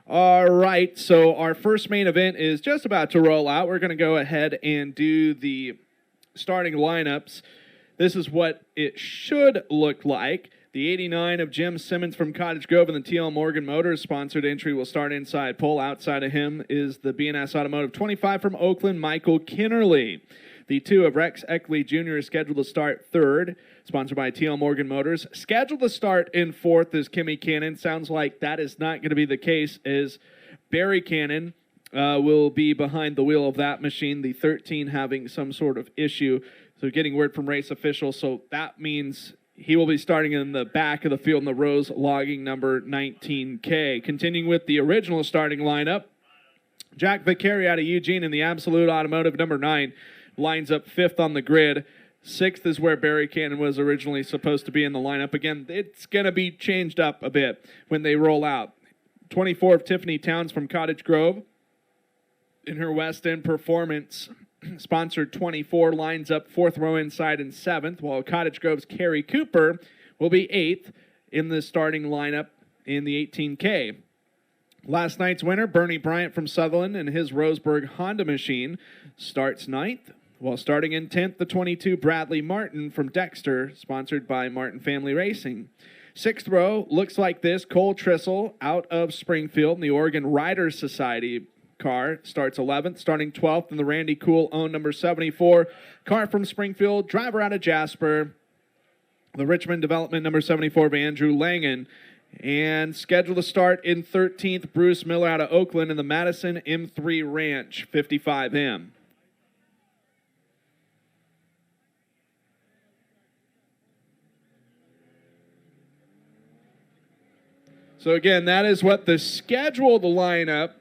All right, so our first main event is just about to roll out. We're going to go ahead and do the starting lineups. This is what it should look like. The 89 of Jim Simmons from Cottage Grove and the TL Morgan Motors sponsored entry will start inside pole. Outside of him is the B&S Automotive 25 from Oakland, Michael Kinnerly. The 2 of Rex Eckley Jr. is scheduled to start third, sponsored by TL Morgan Motors. Scheduled to start in fourth is Kimmy Cannon. Sounds like that is not going to be the case, as Barry Cannon will be behind the wheel of that machine, the 13 having some sort of issue. So getting word from race officials, so that means he will be starting in the back of the field in the Rose logging number 19K. Continuing with the original starting lineup, Jack Vicari out of Eugene in the Absolute Automotive number 9 lines up fifth on the grid. Sixth is where Barry Cannon was originally supposed to be in the lineup. Again, it's going to be changed up a bit when they roll out. 24 of Tiffany Towns from Cottage Grove in her West End Performance sponsored 24 lines up fourth row inside in seventh, while Cottage Grove's Carrie Cooper will be eighth in the starting lineup in the 18K. Last night's winner, Bernie Bryant from Sutherland and his Roseburg Honda machine, starts ninth, while starting in 10th, the 22 Bradley Martin from Dexter, sponsored by Martin Family Racing. Sixth row looks like this. Cole Trissel out of Springfield in the Oregon Riders Society car starts 11th, starting 12th in the Randy Cool owned number 74 car from Springfield, driver out of Jasper, the Richmond Development number 74 of Andrew Langen, and scheduled to start in 13th, Bruce Miller out of Oakland in the Madison M3 Ranch 55M. So again, that is what the scheduled lineup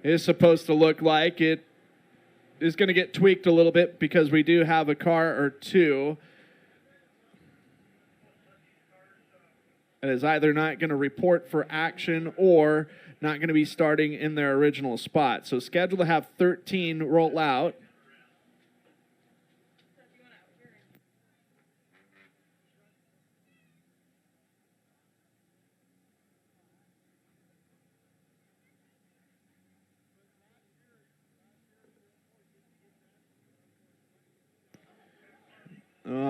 is supposed to look like. It is going to get tweaked a little bit because we do have a car or two that is either not going to report for action or not going to be starting in their original spot. So scheduled to have 13 roll out.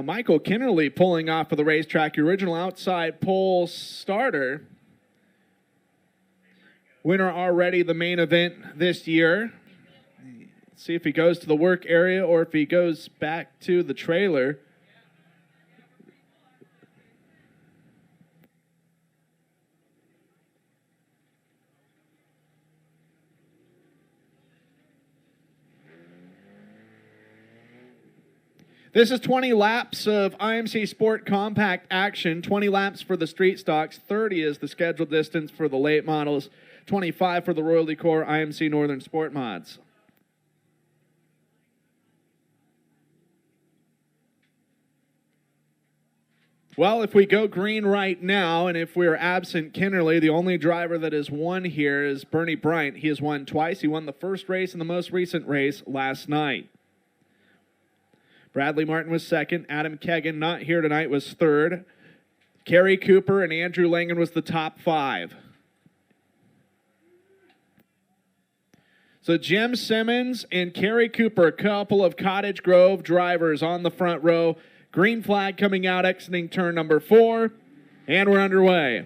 Michael Kinnerly pulling off of the racetrack, your original outside pole starter. Winner already the main event this year. Let's see if he goes to the work area or if he goes back to the trailer. This is 20 laps of IMC Sport Compact action, 20 laps for the street stocks, 30 is the scheduled distance for the late models, 25 for the Royalty Core IMC Northern Sport Mods. Well, if we go green right now, and if we're absent Kinnerly, the only driver that has won here is Bernie Bryant. He has won twice. He won the first race and the most recent race last night. Bradley Martin was second. Adam Kegan, not here tonight, was third. Carrie Cooper and Andrew Langen was the top 5. So Jim Simmons and Carrie Cooper, a couple of Cottage Grove drivers on the front row. Green flag coming out, exiting turn number 4, and we're underway.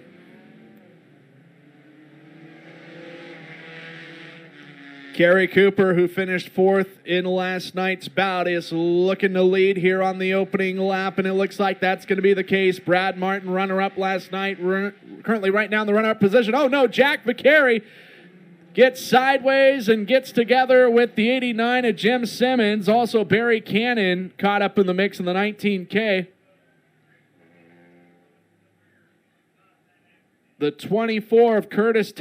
Carrie Cooper, who finished 4th in last night's bout, is looking to lead here on the opening lap, and it looks like that's going to be the case. Brad Martin, runner-up last night, currently right now in the runner-up position. Oh, no, Jack Vicari gets sideways and gets together with the 89 of Jim Simmons. Also, Barry Cannon caught up in the mix in the 19K. The 24 of Tiffany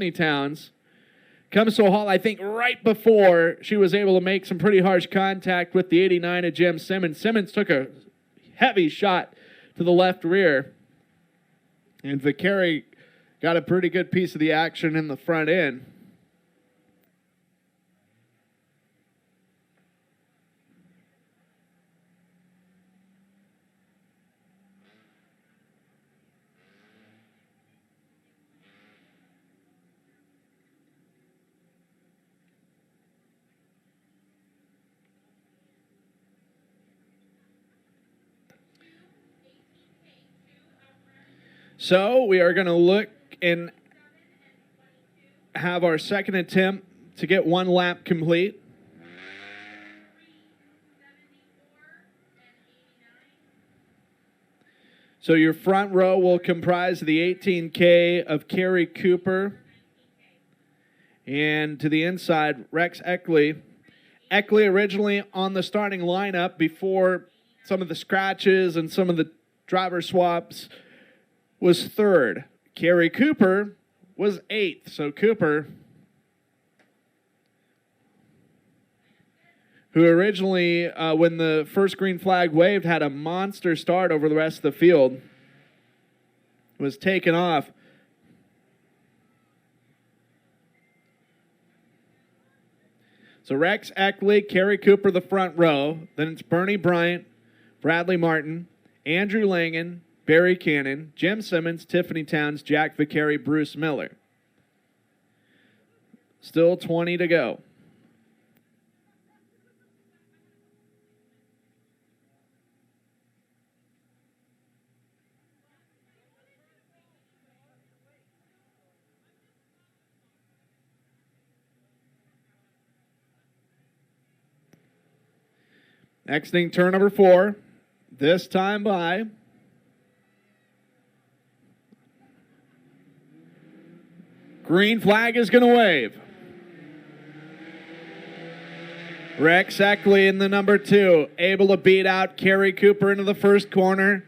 Towns comes to a halt, I think, right before she was able to make some pretty harsh contact with the 89 of Jim Simmons. Simmons took a heavy shot to the left rear, and Vicari got a pretty good piece of the action in the front end. So we are going to look and have our second attempt to get one lap complete. So your front row will comprise the 18K of Kerry Cooper. And to the inside, Rex Eckley. Eckley originally on the starting lineup before some of the scratches and some of the driver swaps was third. Kerry Cooper was eighth. So Cooper, who originally, when the first green flag waved, had a monster start over the rest of the field, was taken off. So Rex Eckley, Kerry Cooper, the front row. Then it's Bernie Bryant, Bradley Martin, Andrew Langan, Barry Cannon, Jim Simmons, Tiffany Towns, Jack Vicari, Bruce Miller. Still 20 to go. Exiting turn number 4, this time by green flag is going to wave. Rex Eckley in the number 2, able to beat out Kerry Cooper into the first corner.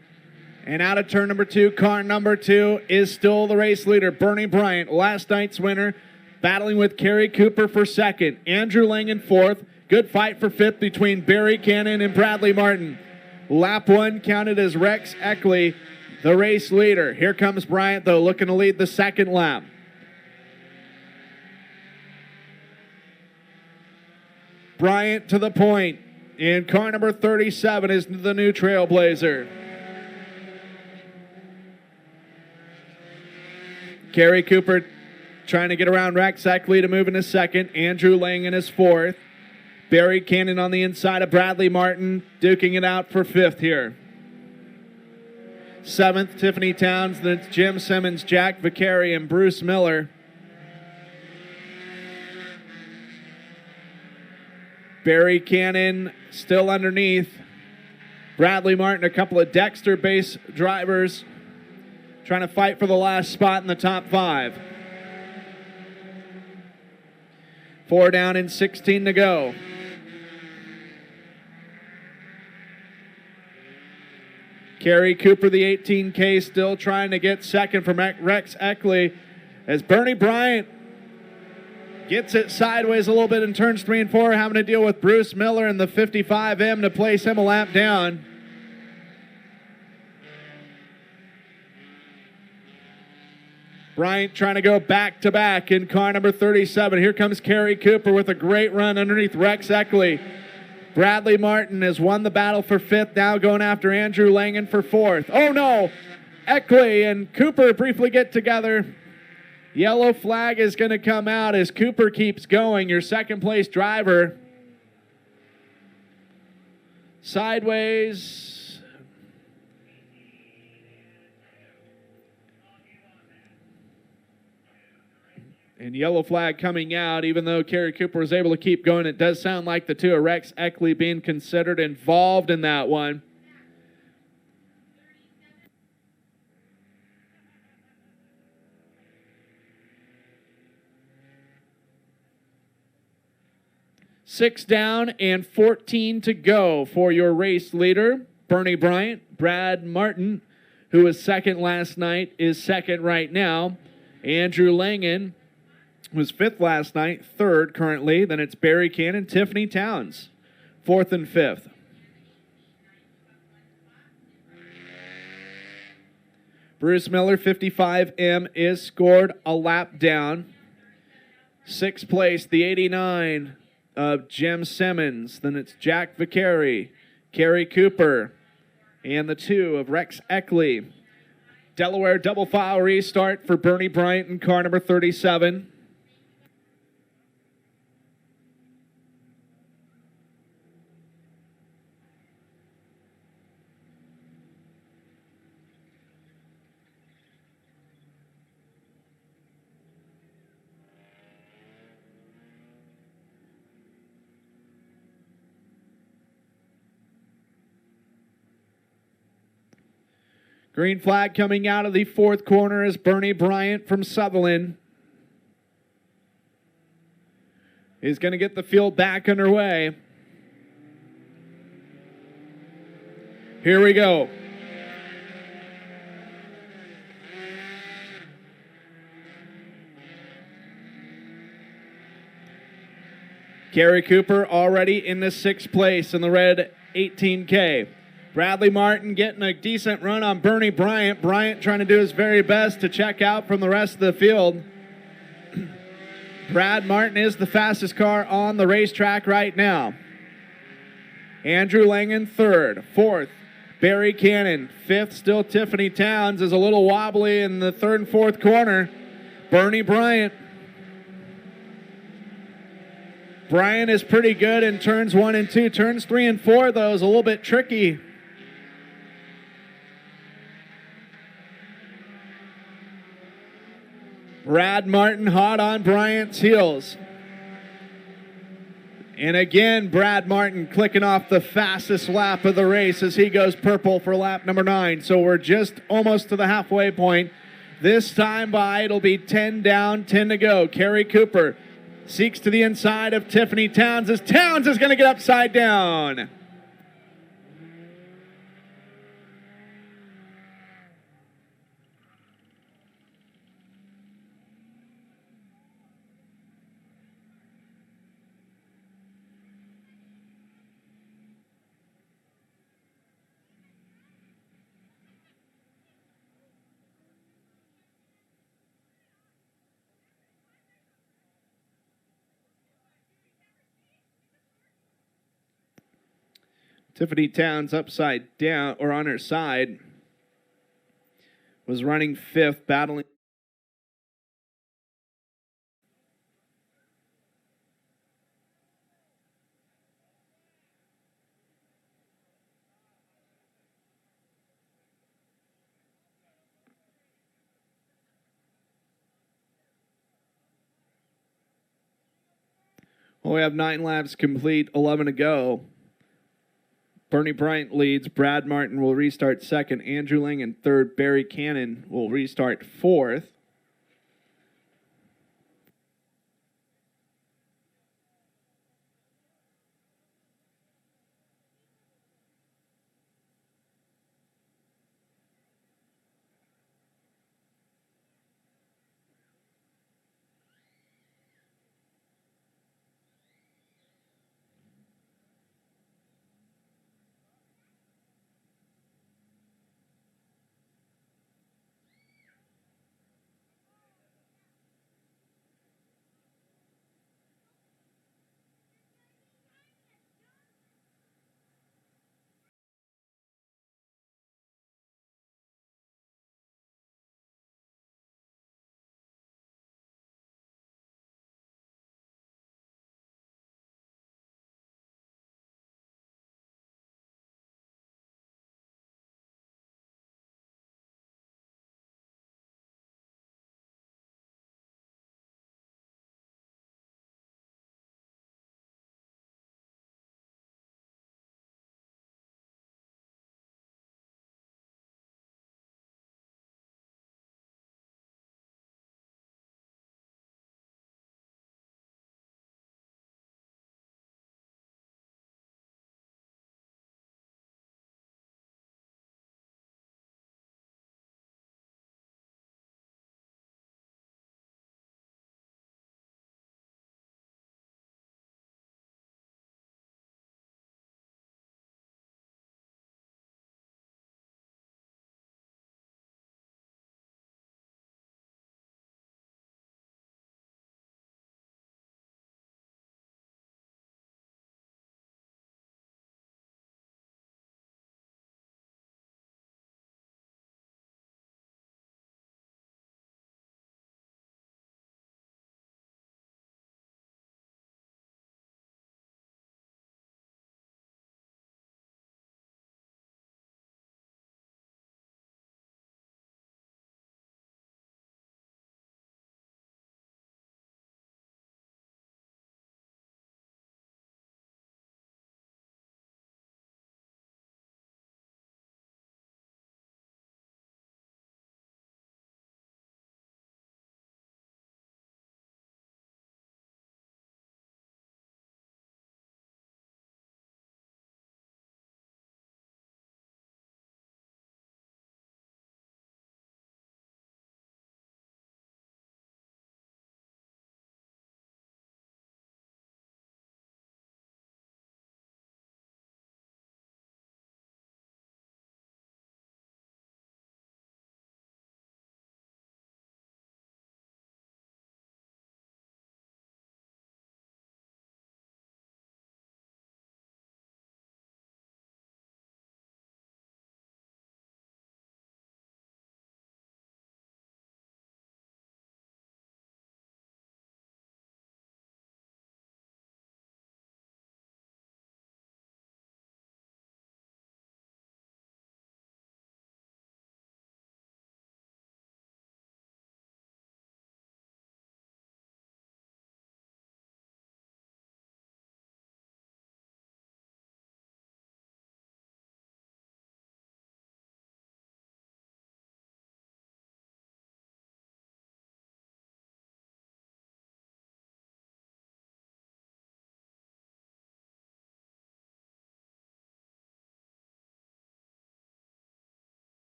And out of turn number 2, car number 2 is still the race leader, Bernie Bryant, last night's winner, battling with Kerry Cooper for second. Andrew Langan fourth. Good fight for fifth between Barry Cannon and Bradley Martin. Lap 1 counted as Rex Eckley, the race leader. Here comes Bryant, though, looking to lead the second lap. Bryant to the point. And car number 37 is the new Trailblazer. Kerry Cooper trying to get around Rex Eckley to move into second. Andrew Langan is fourth. Barry Cannon on the inside of Bradley Martin, duking it out for fifth here. Seventh, Tiffany Towns. Then it's Jim Simmons, Jack Vicari, and Bruce Miller. Barry Cannon still underneath. Bradley Martin, a couple of Dexter-based drivers trying to fight for the last spot in the top 5. 4 down and 16 to go. Kerry Cooper, the 18K, still trying to get second from Rex Eckley as Bernie Bryant gets it sideways a little bit in turns 3 and 4, having to deal with Bruce Miller in the 55M to place him a lap down. Bryant trying to go back-to-back in car number 37. Here comes Kerry Cooper with a great run underneath Rex Eckley. Bradley Martin has won the battle for fifth, now going after Andrew Langan for fourth. Oh no! Eckley and Cooper briefly get together. Yellow flag is going to come out as Cooper keeps going. Your second place driver. Sideways. And yellow flag coming out, even though Kerry Cooper was able to keep going. It does sound like the two of Rex Eckley being considered involved in that one. Six down and 14 to go for your race leader, Bernie Bryant. Brad Martin, who was second last night, is second right now. Andrew Langan was fifth last night, third currently. Then it's Barry Cannon, Tiffany Towns, fourth and fifth. Bruce Miller, 55M, is scored a lap down. Sixth place, the 89 of Jim Simmons. Then it's Jack Vicari, Kerry Cooper, and the 2 of Rex Eckley. Delaware double file restart for Bernie Bryant in car number 37. Green flag coming out of the fourth corner is Bernie Bryant from Sutherland. He's going to get the field back underway. Here we go. Kerry Cooper already in the sixth place in the red 18K. Bradley Martin getting a decent run on Bernie Bryant. Bryant trying to do his very best to check out from the rest of the field. Brad Martin is the fastest car on the racetrack right now. Andrew Langen third. Fourth, Barry Cannon. Fifth, still Tiffany Towns, is a little wobbly in the third and fourth corner. Bernie Bryant. Bryant is pretty good in turns 1 and 2. Turns 3 and 4, though, is a little bit tricky. Brad Martin hot on Bryant's heels. And again, Brad Martin clicking off the fastest lap of the race as he goes purple for lap number 9. So we're just almost to the halfway point. This time by, it'll be 10 down, 10 to go. Kerry Cooper seeks to the inside of Tiffany Towns as Towns is going to get upside down. Tiffany Towns upside down, or on her side, was running fifth, battling. Well, we have 9 laps complete, 11 to go. Bernie Bryant leads. Brad Martin will restart second. Andrew Langen third. Barry Cannon will restart fourth.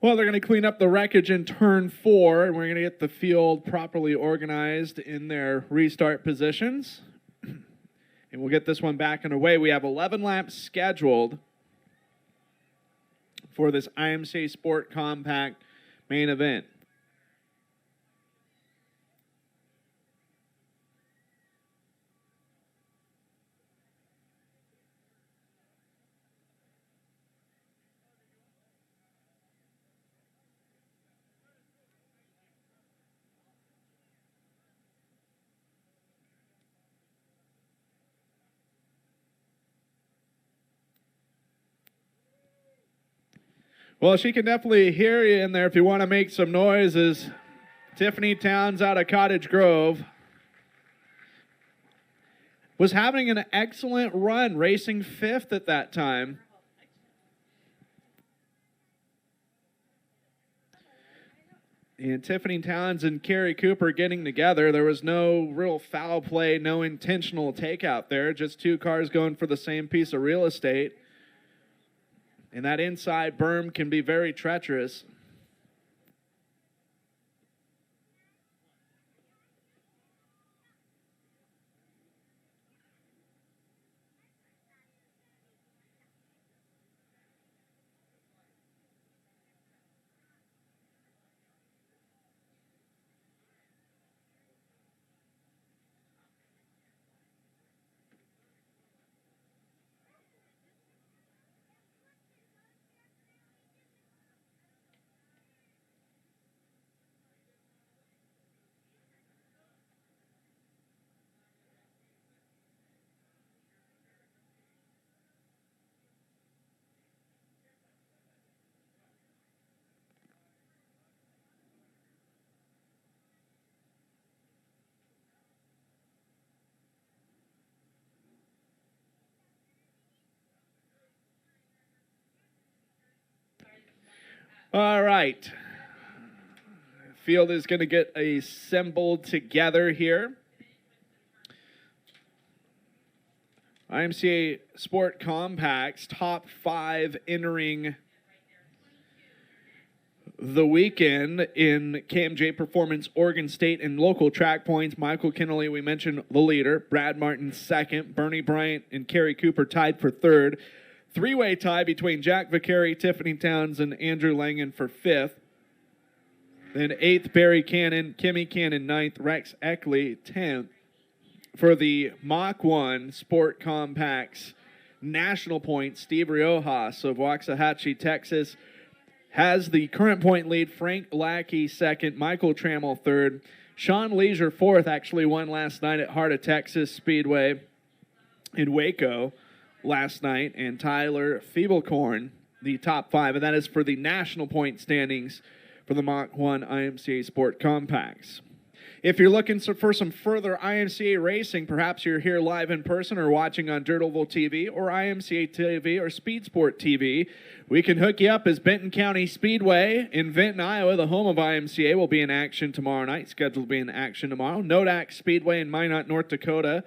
Well, they're going to clean up the wreckage in turn 4, and we're going to get the field properly organized in their restart positions. And we'll get this one back underway. We have 11 laps scheduled for this IMCA Sport Compact main event. Well, she can definitely hear you in there if you want to make some noises. Tiffany Towns out of Cottage Grove was having an excellent run, racing 5th at that time. And Tiffany Towns and Carrie Cooper getting together. There was no real foul play, no intentional takeout there. Just 2 cars going for the same piece of real estate. And that inside berm can be very treacherous. All right. Field is going to get assembled together here. IMCA Sport Compacts, top 5 entering the weekend in KMJ Performance, Oregon State, and local track points. Michael Kennelly, we mentioned, the leader. Brad Martin, second. Bernie Bryant and Kerry Cooper tied for third. 3-way tie between Jack Vicari, Tiffany Towns, and Andrew Langen for 5th. Then 8th, Barry Cannon, Kimmy Cannon 9th, Rex Eckley 10th. For the Mach 1 Sport Compacts national points, Steve Riojas of Waxahachie, Texas, has the current point lead. Frank Lackey 2nd, Michael Trammell 3rd. Sean Leisure 4th, actually won last night at Heart of Texas Speedway in Waco last night. And Tyler Feeblecorn, the top 5. And that is for the national point standings for the Mach 1 IMCA Sport Compacts. If you're looking for some further IMCA racing, perhaps you're here live in person or watching on Dirtleville TV or IMCA TV or Speed Sport TV, we can hook you up as Benton County Speedway in Vinton, Iowa, the home of IMCA, will be in action tomorrow night, scheduled to be in action tomorrow. Nodak Speedway in Minot, North Dakota,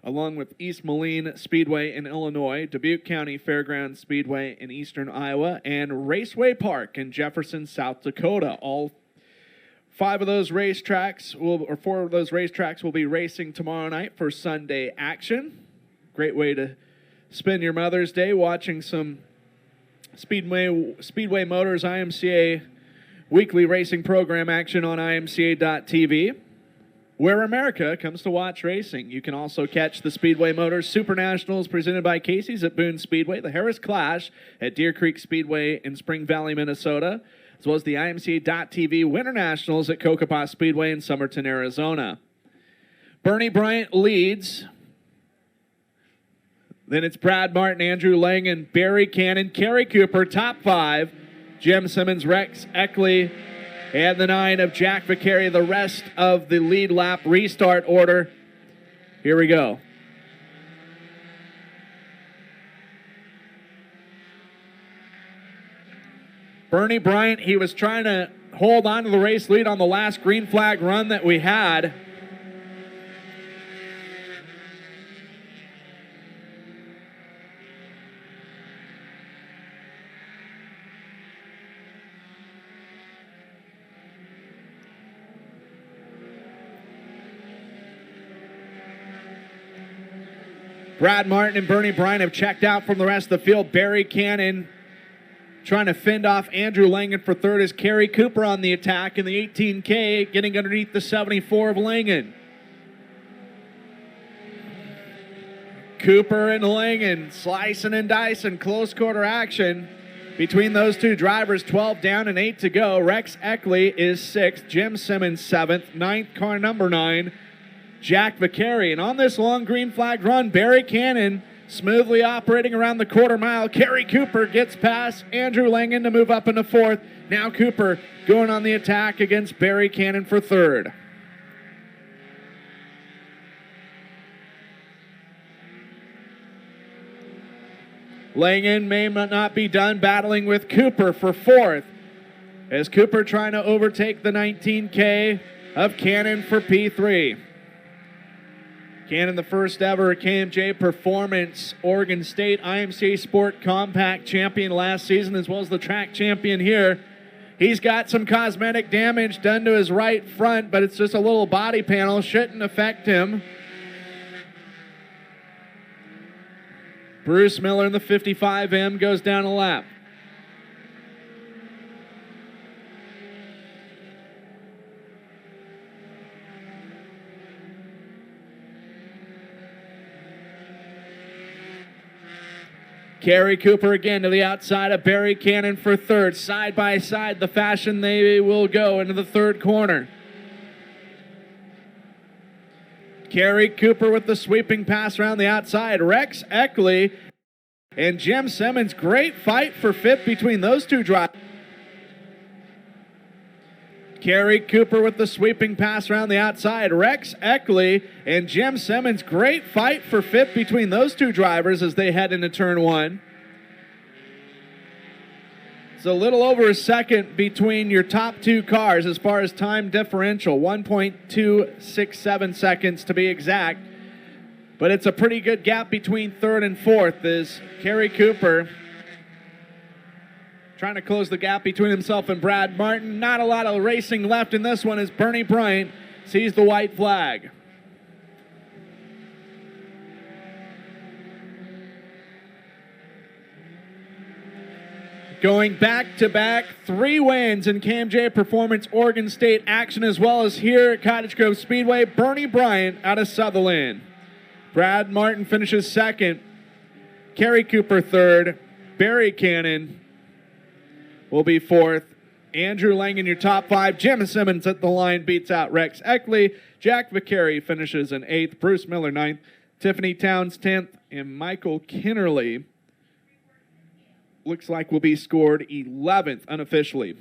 along with East Moline Speedway in Illinois, Dubuque County Fairgrounds Speedway in eastern Iowa, and Raceway Park in Jefferson, South Dakota. All 4 of those racetracks will be racing tomorrow night for Sunday action. Great way to spend your Mother's Day watching some Speedway Motors IMCA weekly racing program action on imca.tv, where America comes to watch racing. You can also catch the Speedway Motors Super Nationals presented by Casey's at Boone Speedway, the Harris Clash at Deer Creek Speedway in Spring Valley, Minnesota, as well as the IMCA.TV Winter Nationals at Cocopah Speedway in Somerton, Arizona. Bernie Bryant leads. Then it's Brad Martin, Andrew Langen, Barry Cannon, Kerry Cooper, top 5. Jim Simmons, Rex Eckley, and the 9 of Jack Vicari. The rest of the lead lap restart order. Here we go. Bernie Bryant, he was trying to hold on to the race lead on the last green flag run that we had. Brad Martin and Bernie Bryant have checked out from the rest of the field. Barry Cannon trying to fend off Andrew Langen for third as Kerry Cooper on the attack in the 18K, getting underneath the 74 of Langen. Cooper and Langen slicing and dicing, close quarter action between those two drivers. 12 down and 8 to go. Rex Eckley is 6th, Jim Simmons 7th, 9th car number 9, Jack Vicari. And on this long green flag run, Barry Cannon smoothly operating around the quarter mile. Kerry Cooper gets past Andrew Langen to move up into 4th. Now Cooper going on the attack against Barry Cannon for 3rd. Langen may not be done battling with Cooper for 4th, as Cooper trying to overtake the 19K of Cannon for P3. Cannon, the first ever KMJ Performance Oregon State IMCA Sport Compact champion last season, as well as the track champion here. He's got some cosmetic damage done to his right front, but it's just a little body panel. Shouldn't affect him. Bruce Miller in the 55M goes down a lap. Kerry Cooper again to the outside of Barry Cannon for 3rd. Side by side, the fashion they will go into the 3rd corner. Kerry Cooper with the sweeping pass around the outside. Rex Eckley and Jim Simmons. Great fight for 5th between those two drivers. Kerry Cooper with the sweeping pass around the outside. Rex Eckley and Jim Simmons. Great fight for 5th between those two drivers as they head into turn 1. It's a little over a second between your top two cars as far as time differential. 1.267 seconds to be exact. But it's a pretty good gap between 3rd and 4th as Kerry Cooper trying to close the gap between himself and Brad Martin. Not a lot of racing left in this one as Bernie Bryant sees the white flag. Going back-to-back 3 wins in KMJ Performance Oregon State action, as well as here at Cottage Grove Speedway, Bernie Bryant out of Sutherland. Brad Martin finishes 2nd. Kerry Cooper 3rd. Barry Cannon will be 4th. Andrew Langen, your top 5. Jim Simmons at the line beats out Rex Eckley. Jack Vicari finishes in 8th. Bruce Miller 9th. Tiffany Towns 10th. And Michael Kinnerly looks like will be scored 11th unofficially.